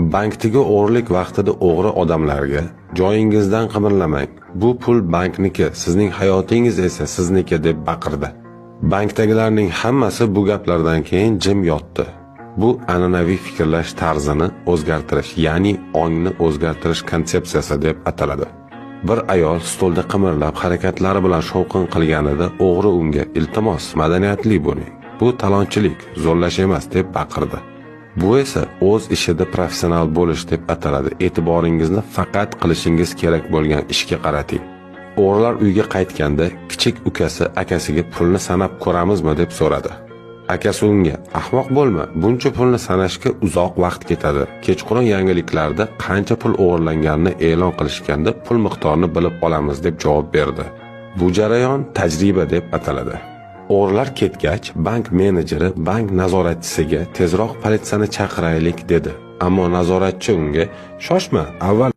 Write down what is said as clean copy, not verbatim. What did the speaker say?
Bankdagi o'g'rilik vaqtida o'g'ri odamlarga joyingizdan qimirlamang. Bu pul bankniki, sizning hayotingiz esa sizniki deb baqirdi. Bankdagilarning hammasi bu gaplardan keyin jim yotdi. Bu an'anaviy fikrlash tarzini o'zgartirish, ya'ni ongni o'zgartirish konsepsiyasi deb ataladi. Bir ayol stolda qimirlab harakatlari bilan shovqin qilganida o'g'ri unga "Iltimos, madaniyatli bo'ling. Bu talonchilik, zo'rlash emas" deb baqirdi. Bu esa o'z ishida professional bo'lish deb ataladi. E'tiboringizni faqat qilishingiz kerak bo'lgan ishga qarating. O'g'rilar uyga qaytganda kichik ukasi akasiga "Pulni sanab ko'ramizmi?" deb so'radi. Akasi unga "Ahmoq bo'lma, buncha pulni sanashga uzoq vaqt ketadi. Kechqurun yangiliklarda qancha pul o'g'irlanganini e'lon qilishganda pul miqdorini bilib olamiz" deb javob berdi. Bu jarayon tajriba deb ataladi. O'g'rilar ketgach, bank menejeri bank nazoratchisiga "Tezroq politsiyani chaqiraylik" dedi. Ammo nazoratchi unga "Shoshma, avval